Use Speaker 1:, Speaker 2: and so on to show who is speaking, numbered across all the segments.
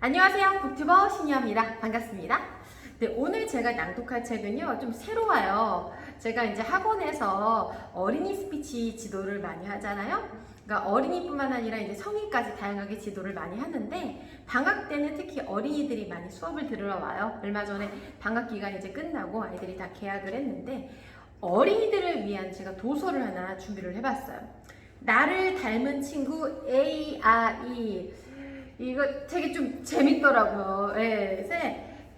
Speaker 1: 안녕하세요. 북튜버 신이입니다. 반갑습니다. 네, 오늘 제가 낭독할 책은요, 좀 새로워요. 제가 이제 학원에서 어린이 스피치 지도를 많이 하잖아요. 그러니까 어린이뿐만 아니라 이제 성인까지 다양하게 지도를 많이 하는데, 방학 때는 특히 어린이들이 많이 수업을 들으러 와요. 얼마 전에 방학 기간 이제 끝나고 아이들이 다 개학을 했는데, 어린이들을 위한 제가 도서를 하나 준비를 해봤어요. 나를 닮은 친구 AI. 이거 되게 좀 재밌더라고요. 예, 그래서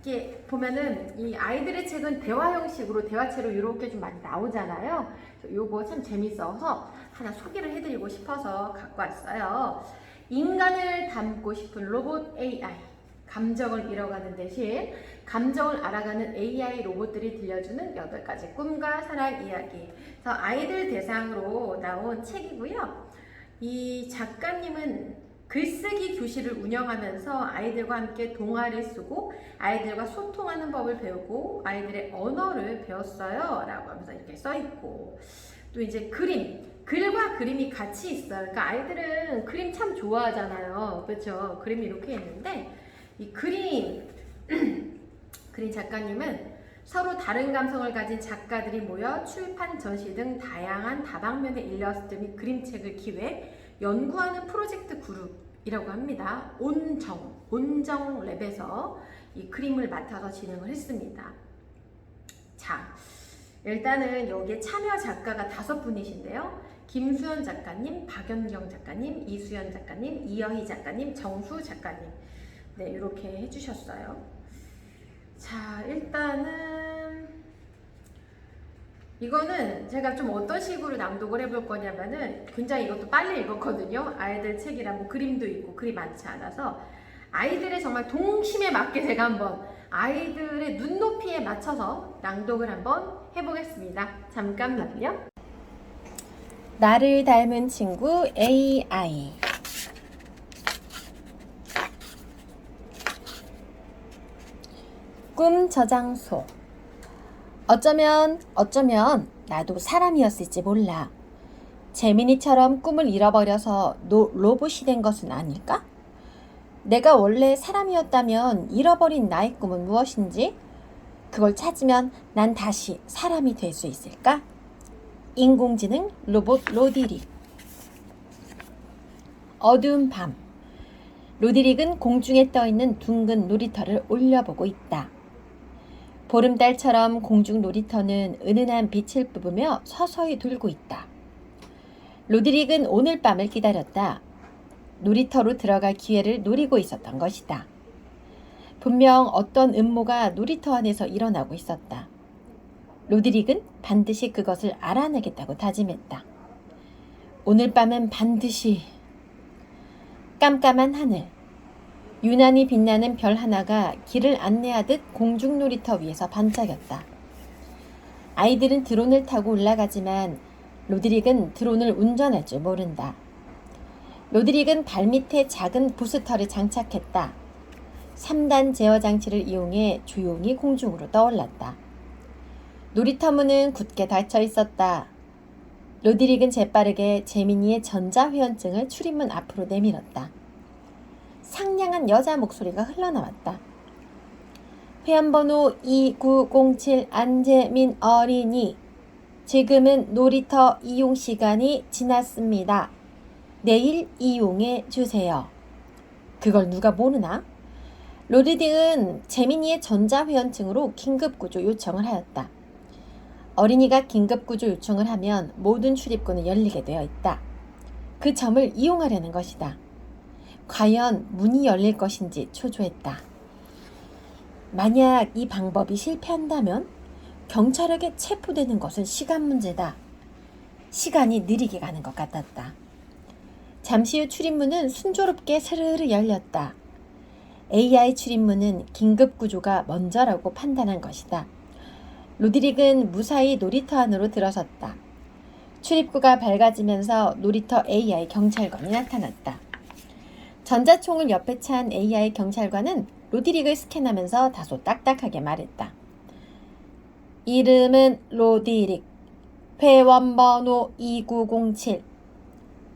Speaker 1: 이렇게 보면은 이 아이들의 책은 대화 형식으로 대화체로 이렇게 좀 많이 나오잖아요. 요거 참 재밌어서 하나 소개를 해드리고 싶어서 갖고 왔어요. 인간을 닮고 싶은 로봇 AI. 감정을 잃어가는 대신 감정을 알아가는 AI 로봇들이 들려주는 8가지 꿈과 사랑 이야기. 그래서 아이들 대상으로 나온 책이고요. 이 작가님은 글쓰기 교실을 운영하면서 아이들과 함께 동화를 쓰고 아이들과 소통하는 법을 배우고 아이들의 언어를 배웠어요 라고 하면서 이렇게 써있고, 또 이제 글과 그림이 같이 있어요. 그러니까 아이들은 그림 참 좋아하잖아요. 그렇죠? 그림이 이렇게 있는데 이 그림 작가님은 서로 다른 감성을 가진 작가들이 모여 출판, 전시 등 다양한 다방면의 일러스트 및 그림책을 기획, 연구하는 프로젝트 그룹이라고 합니다. 온정랩에서 이 그림을 맡아서 진행을 했습니다. 자, 일단은 여기에 참여 작가가 5분이신데요. 김수연 작가님, 박연경 작가님, 이수연 작가님, 이여희 작가님, 정수 작가님. 네, 이렇게 해주셨어요. 자, 일단은 이거는 제가 좀 어떤 식으로 낭독을 해볼 거냐면은, 굉장히 이것도 빨리 읽었거든요. 아이들 책이라 뭐 그림도 있고 글이 많지 않아서 아이들의 정말 동심에 맞게 제가 한번 아이들의 눈높이에 맞춰서 낭독을 한번 해보겠습니다. 잠깐만요. 나를 닮은 친구 AI. 꿈 저장소. 어쩌면 나도 사람이었을지 몰라. 재민이처럼 꿈을 잃어버려서 로봇이 된 것은 아닐까? 내가 원래 사람이었다면 잃어버린 나의 꿈은 무엇인지? 그걸 찾으면 난 다시 사람이 될 수 있을까? 인공지능 로봇 로디릭. 어두운 밤. 로디릭은 공중에 떠있는 둥근 놀이터를 올려보고 있다. 보름달처럼 공중 놀이터는 은은한 빛을 뿜으며 서서히 돌고 있다. 로드릭은 오늘 밤을 기다렸다. 놀이터로 들어갈 기회를 노리고 있었던 것이다. 분명 어떤 음모가 놀이터 안에서 일어나고 있었다. 로드릭은 반드시 그것을 알아내겠다고 다짐했다. 오늘 밤은 반드시. 깜깜한 하늘. 유난히 빛나는 별 하나가 길을 안내하듯 공중 놀이터 위에서 반짝였다. 아이들은 드론을 타고 올라가지만 로드릭은 드론을 운전할 줄 모른다. 로드릭은 발밑에 작은 부스터를 장착했다. 3단 제어 장치를 이용해 조용히 공중으로 떠올랐다. 놀이터 문은 굳게 닫혀 있었다. 로드릭은 재빠르게 재민이의 전자회원증을 출입문 앞으로 내밀었다. 상냥한 여자 목소리가 흘러나왔다. 회원번호 2907 안재민 어린이. 지금은 놀이터 이용 시간이 지났습니다. 내일 이용해 주세요. 그걸 누가 모르나? 로드릭은 재민이의 전자회원증으로 긴급구조 요청을 하였다. 어린이가 긴급구조 요청을 하면 모든 출입구는 열리게 되어 있다. 그 점을 이용하려는 것이다. 과연 문이 열릴 것인지 초조했다. 만약 이 방법이 실패한다면 경찰에게 체포되는 것은 시간 문제다. 시간이 느리게 가는 것 같았다. 잠시 후 출입문은 순조롭게 스르르 열렸다. AI 출입문은 긴급구조가 먼저라고 판단한 것이다. 로드릭은 무사히 놀이터 안으로 들어섰다. 출입구가 밝아지면서 놀이터 AI 경찰관이 나타났다. 전자총을 옆에 찬 AI 경찰관은 로드릭을 스캔하면서 다소 딱딱하게 말했다. 이름은 로드릭. 회원번호 2907.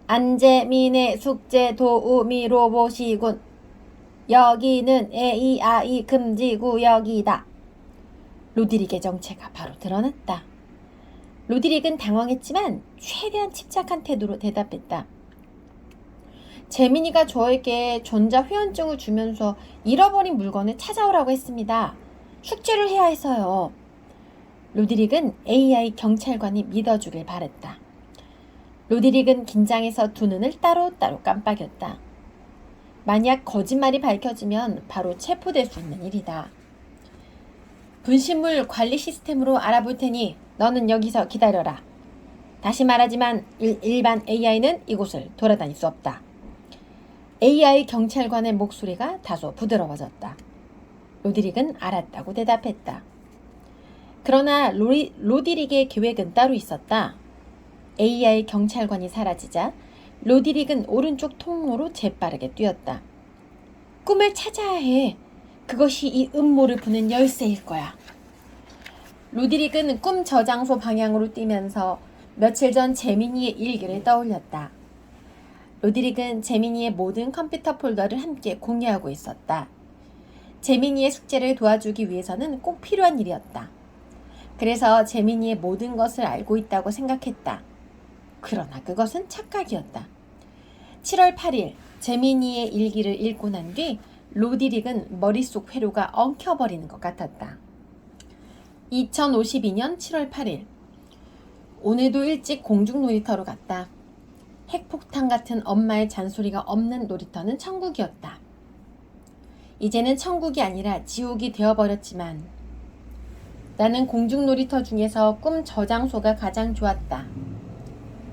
Speaker 1: 안재민의 숙제 도우미 로봇이군. 여기는 AEI 금지구역이다. 로드릭의 정체가 바로 드러났다. 로드릭은 당황했지만 최대한 침착한 태도로 대답했다. 재민이가 저에게 전자회원증을 주면서 잃어버린 물건을 찾아오라고 했습니다. 숙제를 해야 해서요. 로드릭은 AI 경찰관이 믿어주길 바랬다. 로드릭은 긴장해서 두 눈을 따로따로 깜빡였다. 만약 거짓말이 밝혀지면 바로 체포될 수 있는 일이다. 분신물 관리 시스템으로 알아볼 테니 너는 여기서 기다려라. 다시 말하지만 일반 AI는 이곳을 돌아다닐 수 없다. AI 경찰관의 목소리가 다소 부드러워졌다. 로드릭은 알았다고 대답했다. 그러나 로드릭의 계획은 따로 있었다. AI 경찰관이 사라지자 로드릭은 오른쪽 통로로 재빠르게 뛰었다. 꿈을 찾아야 해. 그것이 이 음모를 푸는 열쇠일 거야. 로드릭은 꿈 저장소 방향으로 뛰면서 며칠 전 재민이의 일기를 떠올렸다. 로드릭은 재민이의 모든 컴퓨터 폴더를 함께 공유하고 있었다. 재민이의 숙제를 도와주기 위해서는 꼭 필요한 일이었다. 그래서 재민이의 모든 것을 알고 있다고 생각했다. 그러나 그것은 착각이었다. 7월 8일 재민이의 일기를 읽고 난 뒤 로드릭은 머릿속 회로가 엉켜버리는 것 같았다. 2052년 7월 8일 오늘도 일찍 공중 놀이터로 갔다. 핵폭탄 같은 엄마의 잔소리가 없는 놀이터는 천국이었다. 이제는 천국이 아니라 지옥이 되어버렸지만 나는 공중 놀이터 중에서 꿈 저장소가 가장 좋았다.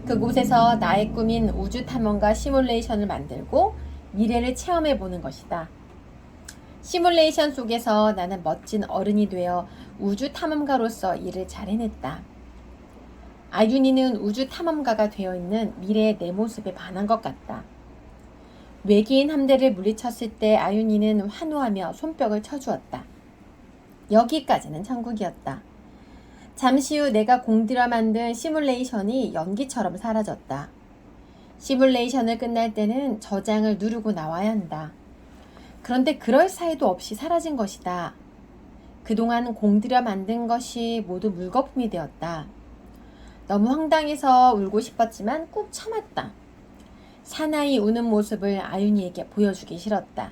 Speaker 1: 그곳에서 나의 꿈인 우주 탐험가 시뮬레이션을 만들고 미래를 체험해보는 것이다. 시뮬레이션 속에서 나는 멋진 어른이 되어 우주 탐험가로서 일을 잘 해냈다. 아윤이는 우주 탐험가가 되어 있는 미래의 내 모습에 반한 것 같다. 외계인 함대를 물리쳤을 때 아윤이는 환호하며 손뼉을 쳐주었다. 여기까지는 천국이었다. 잠시 후 내가 공들여 만든 시뮬레이션이 연기처럼 사라졌다. 시뮬레이션을 끝날 때는 저장을 누르고 나와야 한다. 그런데 그럴 사이도 없이 사라진 것이다. 그동안 공들여 만든 것이 모두 물거품이 되었다. 너무 황당해서 울고 싶었지만 꾹 참았다. 사나이 우는 모습을 아윤이에게 보여주기 싫었다.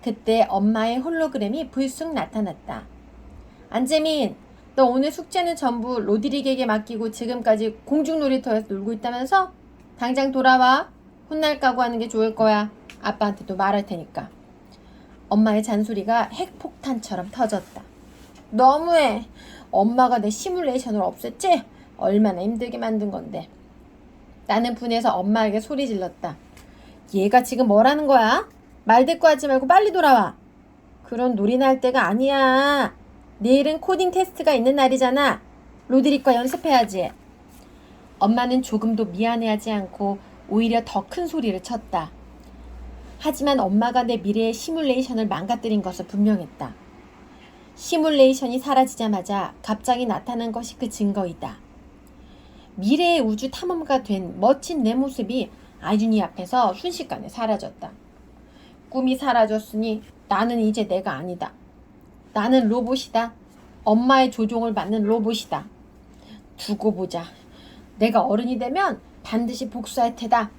Speaker 1: 그때 엄마의 홀로그램이 불쑥 나타났다. 안재민, 너 오늘 숙제는 전부 로드릭에게 맡기고 지금까지 공중놀이터에서 놀고 있다면서? 당장 돌아와. 혼날 각오하는 게 좋을 거야. 아빠한테도 말할 테니까. 엄마의 잔소리가 핵폭탄처럼 터졌다. 너무해. 엄마가 내 시뮬레이션을 없앴지? 얼마나 힘들게 만든 건데. 나는 분해서 엄마에게 소리 질렀다. 얘가 지금 뭐라는 거야? 말대꾸하지 말고 빨리 돌아와. 그런 놀이나 할 때가 아니야. 내일은 코딩 테스트가 있는 날이잖아. 로드릭과 연습해야지. 엄마는 조금도 미안해하지 않고 오히려 더 큰 소리를 쳤다. 하지만 엄마가 내 미래의 시뮬레이션을 망가뜨린 것은 분명했다. 시뮬레이션이 사라지자마자 갑자기 나타난 것이 그 증거이다. 미래의 우주 탐험가 된 멋진 내 모습이 아윤이 앞에서 순식간에 사라졌다. 꿈이 사라졌으니 나는 이제 내가 아니다. 나는 로봇이다. 엄마의 조종을 받는 로봇이다. 두고 보자. 내가 어른이 되면 반드시 복수할 테다.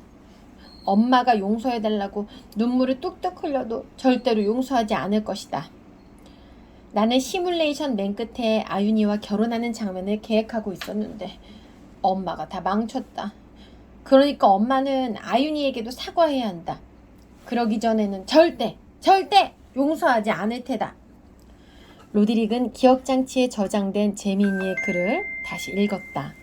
Speaker 1: 엄마가 용서해달라고 눈물을 뚝뚝 흘려도 절대로 용서하지 않을 것이다. 나는 시뮬레이션 맨 끝에 아윤이와 결혼하는 장면을 계획하고 있었는데 엄마가 다 망쳤다. 그러니까 엄마는 아윤이에게도 사과해야 한다. 그러기 전에는 절대 용서하지 않을 테다. 로드릭은 기억장치에 저장된 재민이의 글을 다시 읽었다.